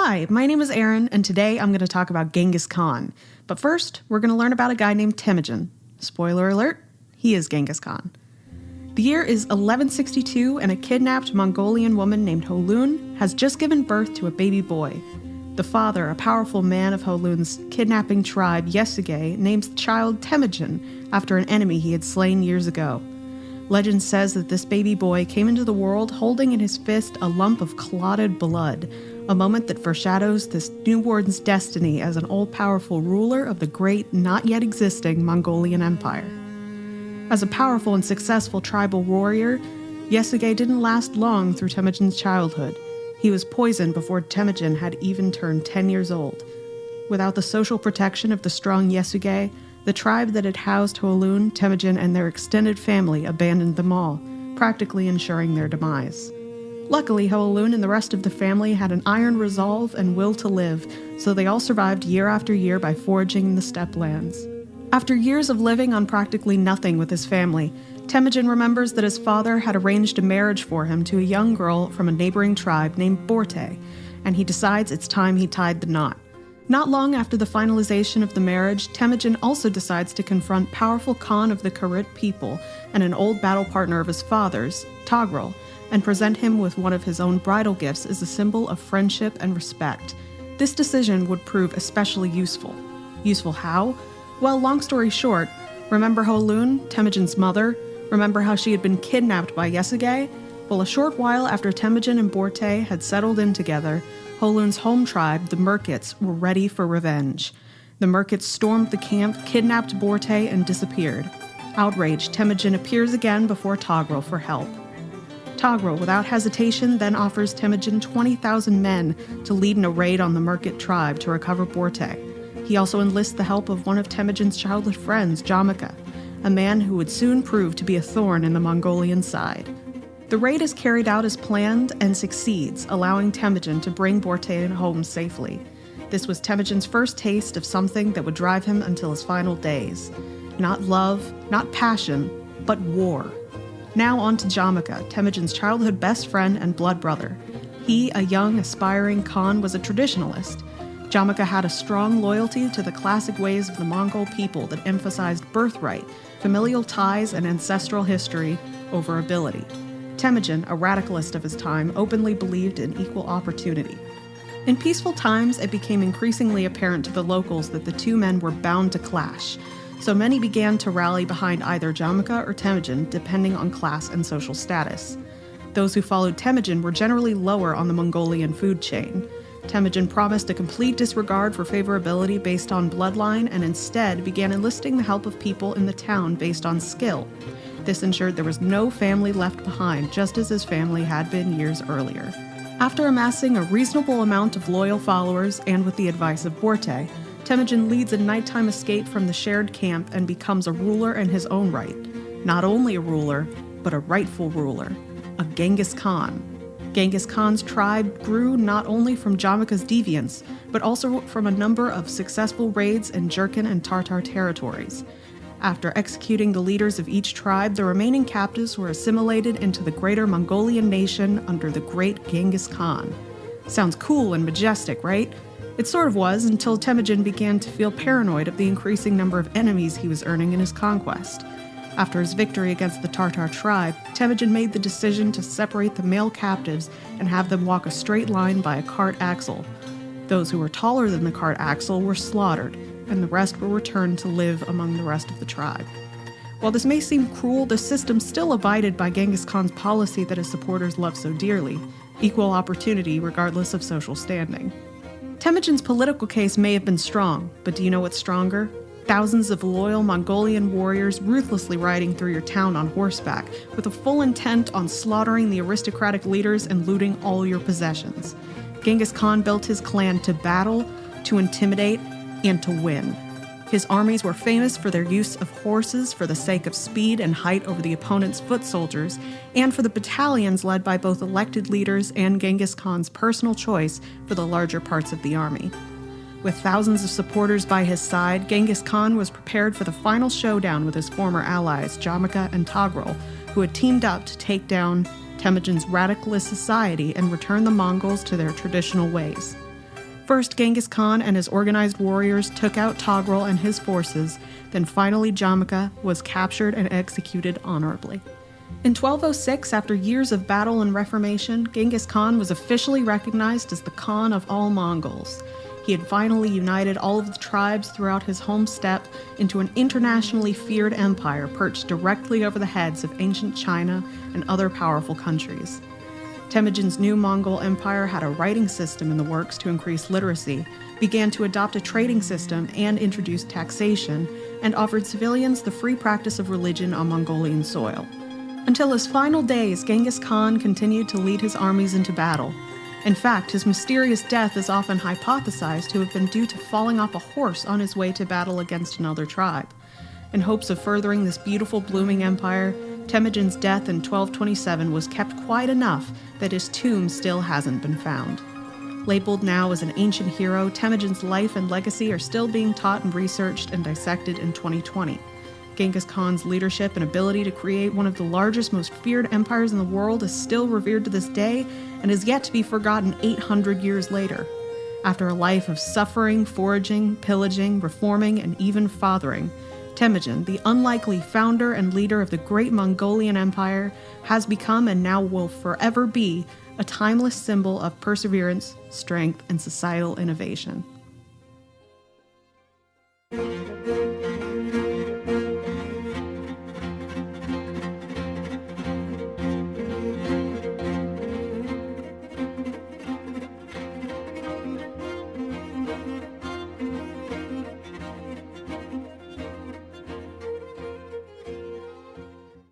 Hi, my name is Erin, and today I'm going to talk about Genghis Khan. But first, we're going to learn about a guy named Temujin. Spoiler alert, he is Genghis Khan. The year is 1162, and a kidnapped Mongolian woman named Holun has just given birth to a baby boy. The father, a powerful man of Holun's kidnapping tribe, Yesugei, names the child Temujin after an enemy he had slain years ago. Legend says that this baby boy came into the world holding in his fist a lump of clotted blood, a moment that foreshadows this newborn's destiny as an all-powerful ruler of the great, not yet existing Mongolian Empire. As a powerful and successful tribal warrior, Yesugei didn't last long through Temujin's childhood. He was poisoned before Temujin had even turned 10 years old. Without the social protection of the strong Yesugei, the tribe that had housed Holun, Temujin, and their extended family abandoned them all, practically ensuring their demise. Luckily, Holun and the rest of the family had an iron resolve and will to live, so they all survived year after year by foraging in the steppe lands. After years of living on practically nothing with his family, Temujin remembers that his father had arranged a marriage for him to a young girl from a neighboring tribe named Borte, and he decides it's time he tied the knot. Not long after the finalization of the marriage, Temujin also decides to confront powerful Khan of the Karit people and an old battle partner of his father's, Togrul, and present him with one of his own bridal gifts as a symbol of friendship and respect. This decision would prove especially useful. Useful how? Well, long story short, remember Holun, Temujin's mother? Remember how she had been kidnapped by Yesugei? Well, a short while after Temujin and Borte had settled in together, Holun's home tribe, the Merkits, were ready for revenge. The Merkits stormed the camp, kidnapped Borte, and disappeared. Outraged, Temujin appears again before Togrul for help. Togrul, without hesitation, then offers Temujin 20,000 men to lead in a raid on the Merkit tribe to recover Borte. He also enlists the help of one of Temujin's childhood friends, Jamaka, a man who would soon prove to be a thorn in the Mongolian side. The raid is carried out as planned and succeeds, allowing Temujin to bring Borte home safely. This was Temujin's first taste of something that would drive him until his final days. Not love, not passion, but war. Now on to Jamaka, Temujin's childhood best friend and blood brother. He, a young, aspiring Khan, was a traditionalist. Jamaka had a strong loyalty to the classic ways of the Mongol people that emphasized birthright, familial ties, and ancestral history over ability. Temujin, a radicalist of his time, openly believed in equal opportunity. In peaceful times, it became increasingly apparent to the locals that the two men were bound to clash, so many began to rally behind either Jamaka or Temujin, depending on class and social status. Those who followed Temujin were generally lower on the Mongolian food chain. Temujin promised a complete disregard for favorability based on bloodline and instead began enlisting the help of people in the town based on skill. This ensured there was no family left behind, just as his family had been years earlier. After amassing a reasonable amount of loyal followers and with the advice of Borte, Temujin leads a nighttime escape from the shared camp and becomes a ruler in his own right. Not only a ruler, but a rightful ruler, a Genghis Khan. Genghis Khan's tribe grew not only from Jamaka's deviance, but also from a number of successful raids in Jurchen and Tartar territories. After executing the leaders of each tribe, the remaining captives were assimilated into the greater Mongolian nation under the great Genghis Khan. Sounds cool and majestic, right? It sort of was until Temujin began to feel paranoid of the increasing number of enemies he was earning in his conquest. After his victory against the Tartar tribe, Temujin made the decision to separate the male captives and have them walk a straight line by a cart axle. Those who were taller than the cart axle were slaughtered, and the rest were returned to live among the rest of the tribe. While this may seem cruel, the system still abided by Genghis Khan's policy that his supporters loved so dearly: equal opportunity regardless of social standing. Temujin's political case may have been strong, but do you know what's stronger? Thousands of loyal Mongolian warriors ruthlessly riding through your town on horseback, with a full intent on slaughtering the aristocratic leaders and looting all your possessions. Genghis Khan built his clan to battle, to intimidate, and to win. His armies were famous for their use of horses for the sake of speed and height over the opponent's foot soldiers, and for the battalions led by both elected leaders and Genghis Khan's personal choice for the larger parts of the army. With thousands of supporters by his side, Genghis Khan was prepared for the final showdown with his former allies, Jamaka and Togrul, who had teamed up to take down Temujin's radicalist society and return the Mongols to their traditional ways. First, Genghis Khan and his organized warriors took out Togrul and his forces, then finally Jamaica was captured and executed honorably. In 1206, after years of battle and reformation, Genghis Khan was officially recognized as the Khan of all Mongols. He had finally united all of the tribes throughout his home steppe into an internationally feared empire perched directly over the heads of ancient China and other powerful countries. Temujin's new Mongol Empire had a writing system in the works to increase literacy, began to adopt a trading system and introduced taxation, and offered civilians the free practice of religion on Mongolian soil. Until his final days, Genghis Khan continued to lead his armies into battle. In fact, his mysterious death is often hypothesized to have been due to falling off a horse on his way to battle against another tribe. In hopes of furthering this beautiful, blooming empire, Temujin's death in 1227 was kept quiet enough that his tomb still hasn't been found. Labeled now as an ancient hero, Temujin's life and legacy are still being taught and researched and dissected in 2020. Genghis Khan's leadership and ability to create one of the largest, most feared empires in the world is still revered to this day and is yet to be forgotten 800 years later. After a life of suffering, foraging, pillaging, reforming, and even fathering, Temujin, the unlikely founder and leader of the great Mongolian Empire, has become and now will forever be a timeless symbol of perseverance, strength, and societal innovation.